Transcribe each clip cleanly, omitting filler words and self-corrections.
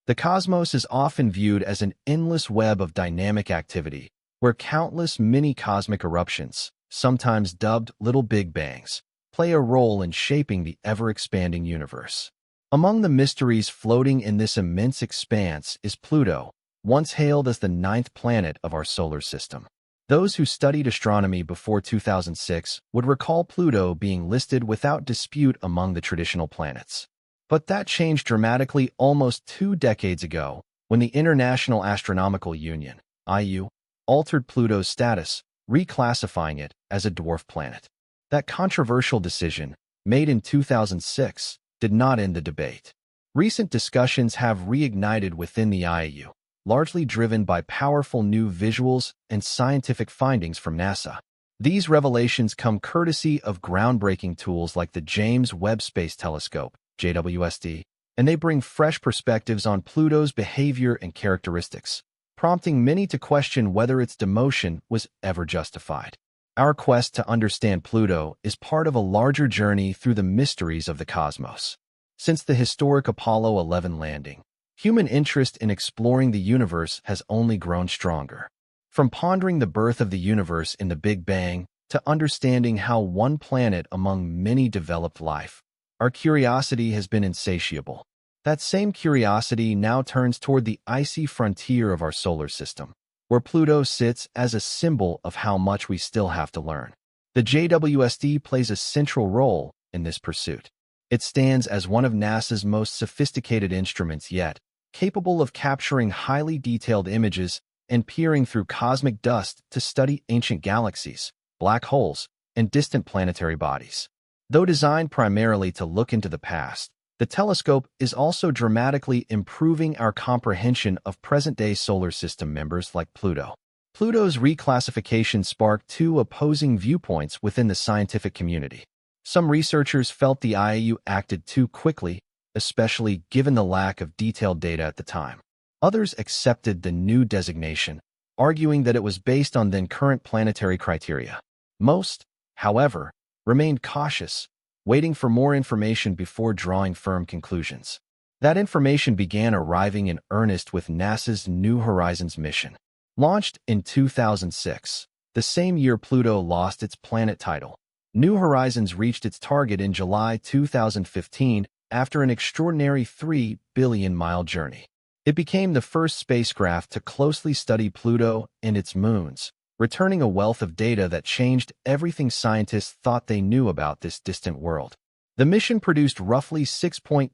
The cosmos is often viewed as an endless web of dynamic activity, where countless mini-cosmic eruptions, sometimes dubbed Little Big Bangs, play a role in shaping the ever-expanding universe. Among the mysteries floating in this immense expanse is Pluto, once hailed as the ninth planet of our solar system. Those who studied astronomy before 2006 would recall Pluto being listed without dispute among the traditional planets. But that changed dramatically almost 2 decades ago when the International Astronomical Union, IU, altered Pluto's status, reclassifying it as a dwarf planet. That controversial decision, made in 2006, did not end the debate. Recent discussions have reignited within the IU, largely driven by powerful new visuals and scientific findings from NASA. These revelations come courtesy of groundbreaking tools like the James Webb Space Telescope, JWST, and they bring fresh perspectives on Pluto's behavior and characteristics, prompting many to question whether its demotion was ever justified. Our quest to understand Pluto is part of a larger journey through the mysteries of the cosmos. Since the historic Apollo 11 landing, human interest in exploring the universe has only grown stronger. From pondering the birth of the universe in the Big Bang to understanding how one planet among many developed life, our curiosity has been insatiable. That same curiosity now turns toward the icy frontier of our solar system, where Pluto sits as a symbol of how much we still have to learn. The JWST plays a central role in this pursuit. It stands as one of NASA's most sophisticated instruments yet, capable of capturing highly detailed images and peering through cosmic dust to study ancient galaxies, black holes, and distant planetary bodies. Though designed primarily to look into the past, the telescope is also dramatically improving our comprehension of present-day solar system members like Pluto. Pluto's reclassification sparked 2 opposing viewpoints within the scientific community. Some researchers felt the IAU acted too quickly, especially given the lack of detailed data at the time. Others accepted the new designation, arguing that it was based on then-current planetary criteria. Most, however, remained cautious, waiting for more information before drawing firm conclusions. That information began arriving in earnest with NASA's New Horizons mission. Launched in 2006, the same year Pluto lost its planet title, New Horizons reached its target in July 2015 after an extraordinary 3 billion-mile journey. It became the first spacecraft to closely study Pluto and its moons, returning a wealth of data that changed everything scientists thought they knew about this distant world. The mission produced roughly 6.25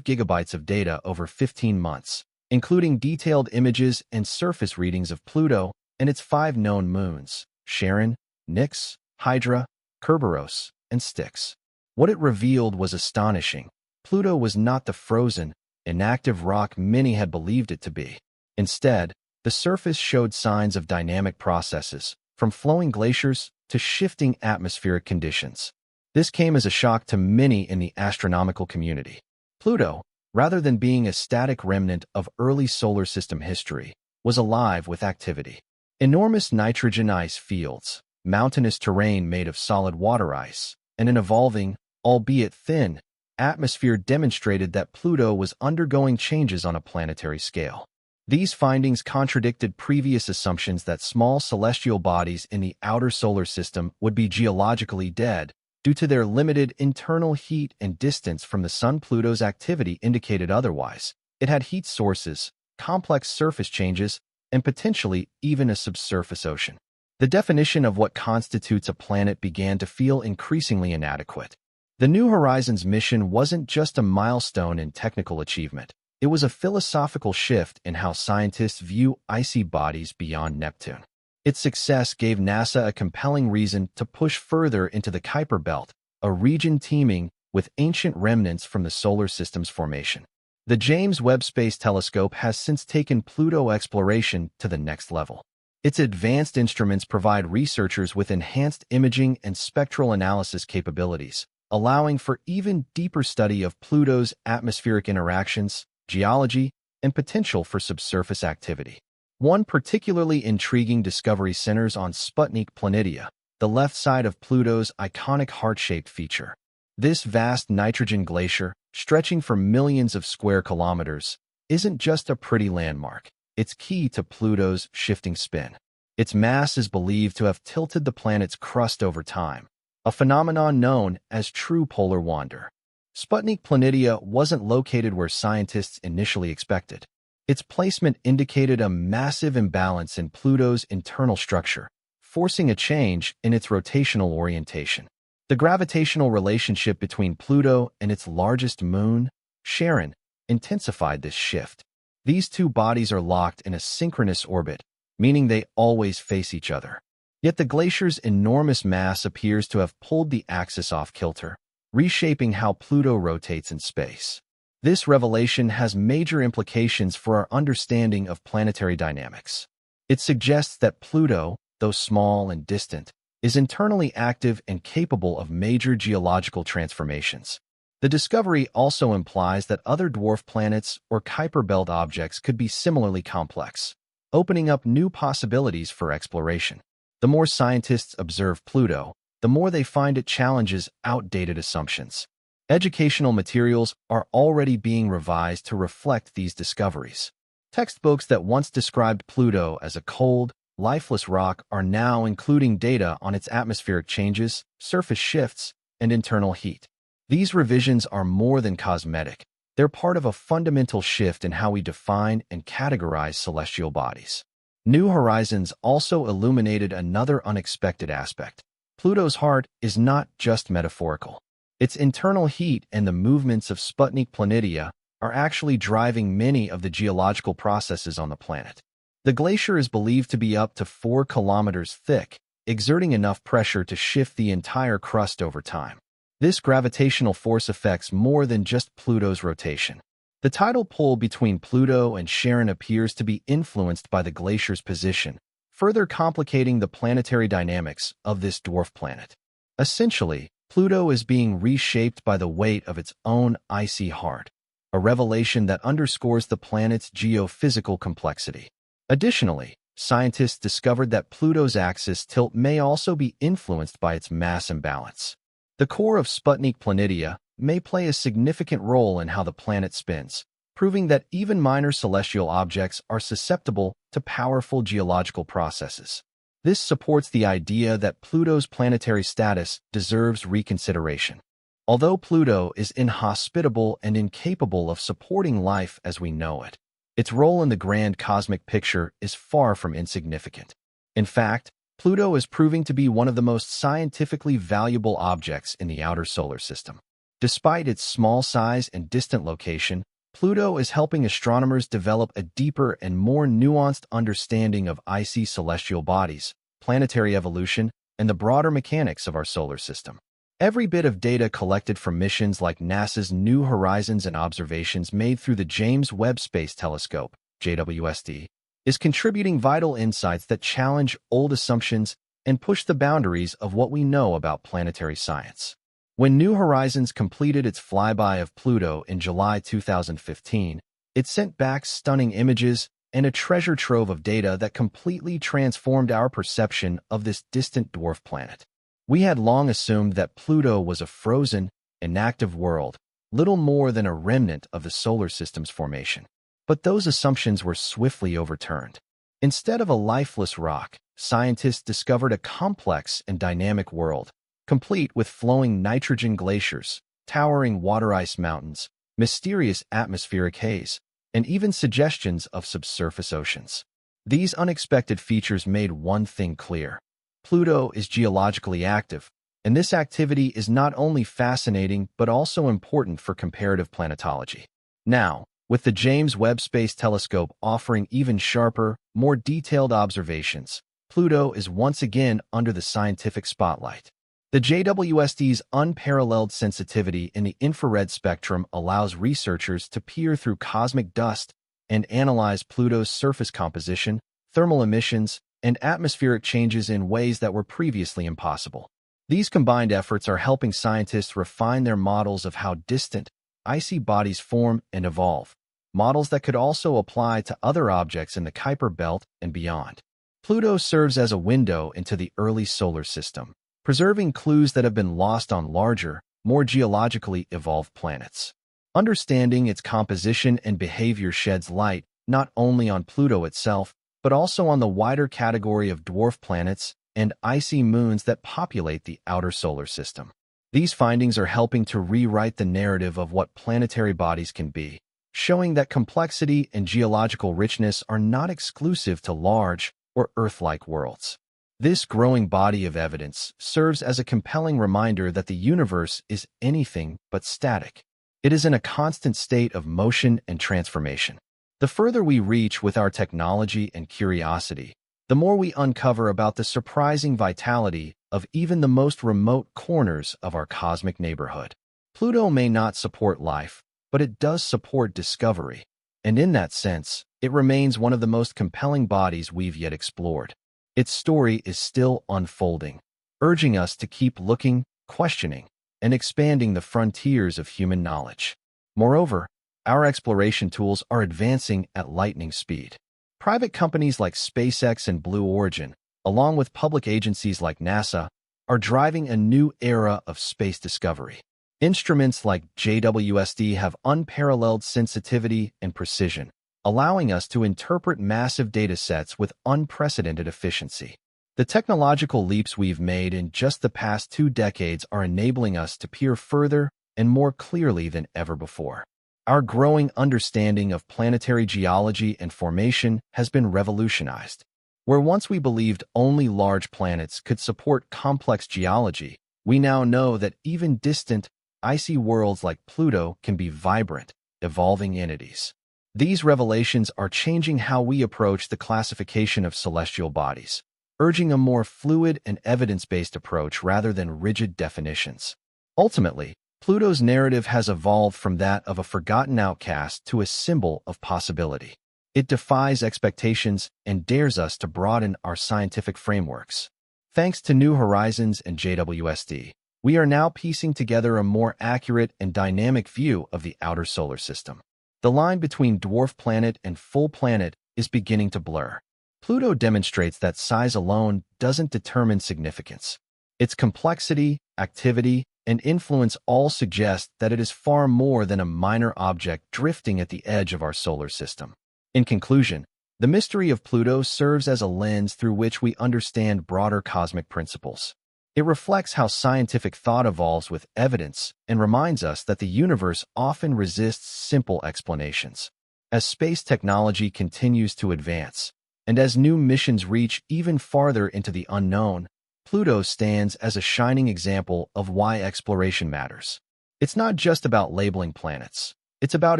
gigabytes of data over 15 months, including detailed images and surface readings of Pluto and its 5 known moons, Charon, Nix, Hydra, Kerberos, and Styx. What it revealed was astonishing. Pluto was not the frozen, inactive rock many had believed it to be. Instead, the surface showed signs of dynamic processes, from flowing glaciers to shifting atmospheric conditions. This came as a shock to many in the astronomical community. Pluto, rather than being a static remnant of early solar system history, was alive with activity. Enormous nitrogen ice fields, mountainous terrain made of solid water ice, and an evolving, albeit thin, atmosphere demonstrated that Pluto was undergoing changes on a planetary scale. These findings contradicted previous assumptions that small celestial bodies in the outer solar system would be geologically dead due to their limited internal heat and distance from the Sun. Pluto's activity indicated otherwise. It had heat sources, complex surface changes, and potentially even a subsurface ocean. The definition of what constitutes a planet began to feel increasingly inadequate. The New Horizons mission wasn't just a milestone in technical achievement. It was a philosophical shift in how scientists view icy bodies beyond Neptune. Its success gave NASA a compelling reason to push further into the Kuiper Belt, a region teeming with ancient remnants from the solar system's formation. The James Webb Space Telescope has since taken Pluto exploration to the next level. Its advanced instruments provide researchers with enhanced imaging and spectral analysis capabilities, allowing for even deeper study of Pluto's atmospheric interactions, geology, and potential for subsurface activity. One particularly intriguing discovery centers on Sputnik Planitia, the left side of Pluto's iconic heart-shaped feature. This vast nitrogen glacier, stretching for millions of square kilometers, isn't just a pretty landmark. It's key to Pluto's shifting spin. Its mass is believed to have tilted the planet's crust over time, a phenomenon known as true polar wander. Sputnik Planitia wasn't located where scientists initially expected. Its placement indicated a massive imbalance in Pluto's internal structure, forcing a change in its rotational orientation. The gravitational relationship between Pluto and its largest moon, Charon, intensified this shift. These two bodies are locked in a synchronous orbit, meaning they always face each other. Yet the glacier's enormous mass appears to have pulled the axis off kilter, reshaping how Pluto rotates in space. This revelation has major implications for our understanding of planetary dynamics. It suggests that Pluto, though small and distant, is internally active and capable of major geological transformations. The discovery also implies that other dwarf planets or Kuiper Belt objects could be similarly complex, opening up new possibilities for exploration. The more scientists observe Pluto, the more they find it challenges outdated assumptions. Educational materials are already being revised to reflect these discoveries. Textbooks that once described Pluto as a cold, lifeless rock are now including data on its atmospheric changes, surface shifts, and internal heat. These revisions are more than cosmetic. They're part of a fundamental shift in how we define and categorize celestial bodies. New Horizons also illuminated another unexpected aspect. Pluto's heart is not just metaphorical. Its internal heat and the movements of Sputnik Planitia are actually driving many of the geological processes on the planet. The glacier is believed to be up to 4 kilometers thick, exerting enough pressure to shift the entire crust over time. This gravitational force affects more than just Pluto's rotation. The tidal pull between Pluto and Charon appears to be influenced by the glacier's position, further complicating the planetary dynamics of this dwarf planet. Essentially, Pluto is being reshaped by the weight of its own icy heart, a revelation that underscores the planet's geophysical complexity. Additionally, scientists discovered that Pluto's axis tilt may also be influenced by its mass imbalance. The core of Sputnik Planitia may play a significant role in how the planet spins, proving that even minor celestial objects are susceptible to powerful geological processes. This supports the idea that Pluto's planetary status deserves reconsideration. Although Pluto is inhospitable and incapable of supporting life as we know it, its role in the grand cosmic picture is far from insignificant. In fact, Pluto is proving to be one of the most scientifically valuable objects in the outer solar system. Despite its small size and distant location, Pluto is helping astronomers develop a deeper and more nuanced understanding of icy celestial bodies, planetary evolution, and the broader mechanics of our solar system. Every bit of data collected from missions like NASA's New Horizons and observations made through the James Webb Space Telescope, JWST, is contributing vital insights that challenge old assumptions and push the boundaries of what we know about planetary science. When New Horizons completed its flyby of Pluto in July 2015, it sent back stunning images and a treasure trove of data that completely transformed our perception of this distant dwarf planet. We had long assumed that Pluto was a frozen, inactive world, little more than a remnant of the solar system's formation. But those assumptions were swiftly overturned. Instead of a lifeless rock, scientists discovered a complex and dynamic world, complete with flowing nitrogen glaciers, towering water ice mountains, mysterious atmospheric haze, and even suggestions of subsurface oceans. These unexpected features made one thing clear. Pluto is geologically active, and this activity is not only fascinating but also important for comparative planetology. Now, with the James Webb Space Telescope offering even sharper, more detailed observations, Pluto is once again under the scientific spotlight. The JWST's unparalleled sensitivity in the infrared spectrum allows researchers to peer through cosmic dust and analyze Pluto's surface composition, thermal emissions, and atmospheric changes in ways that were previously impossible. These combined efforts are helping scientists refine their models of how distant, icy bodies form and evolve, models that could also apply to other objects in the Kuiper Belt and beyond. Pluto serves as a window into the early solar system, preserving clues that have been lost on larger, more geologically evolved planets. Understanding its composition and behavior sheds light not only on Pluto itself, but also on the wider category of dwarf planets and icy moons that populate the outer solar system. These findings are helping to rewrite the narrative of what planetary bodies can be, showing that complexity and geological richness are not exclusive to large or Earth-like worlds. This growing body of evidence serves as a compelling reminder that the universe is anything but static. It is in a constant state of motion and transformation. The further we reach with our technology and curiosity, the more we uncover about the surprising vitality of even the most remote corners of our cosmic neighborhood. Pluto may not support life, but it does support discovery, and in that sense, it remains one of the most compelling bodies we've yet explored. Its story is still unfolding, urging us to keep looking, questioning, and expanding the frontiers of human knowledge. Moreover, our exploration tools are advancing at lightning speed. Private companies like SpaceX and Blue Origin, along with public agencies like NASA, are driving a new era of space discovery. Instruments like JWST have unparalleled sensitivity and precision, allowing us to interpret massive data sets with unprecedented efficiency. The technological leaps we've made in just the past 2 decades are enabling us to peer further and more clearly than ever before. Our growing understanding of planetary geology and formation has been revolutionized. Where once we believed only large planets could support complex geology, we now know that even distant, icy worlds like Pluto can be vibrant, evolving entities. These revelations are changing how we approach the classification of celestial bodies, urging a more fluid and evidence-based approach rather than rigid definitions. Ultimately, Pluto's narrative has evolved from that of a forgotten outcast to a symbol of possibility. It defies expectations and dares us to broaden our scientific frameworks. Thanks to New Horizons and JWST, we are now piecing together a more accurate and dynamic view of the outer solar system. The line between dwarf planet and full planet is beginning to blur. Pluto demonstrates that size alone doesn't determine significance. Its complexity, activity, and influence all suggest that it is far more than a minor object drifting at the edge of our solar system. In conclusion, the mystery of Pluto serves as a lens through which we understand broader cosmic principles. It reflects how scientific thought evolves with evidence and reminds us that the universe often resists simple explanations. As space technology continues to advance, and as new missions reach even farther into the unknown, Pluto stands as a shining example of why exploration matters. It's not just about labeling planets. It's about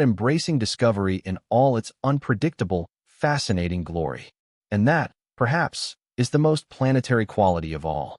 embracing discovery in all its unpredictable, fascinating glory. And that, perhaps, is the most planetary quality of all.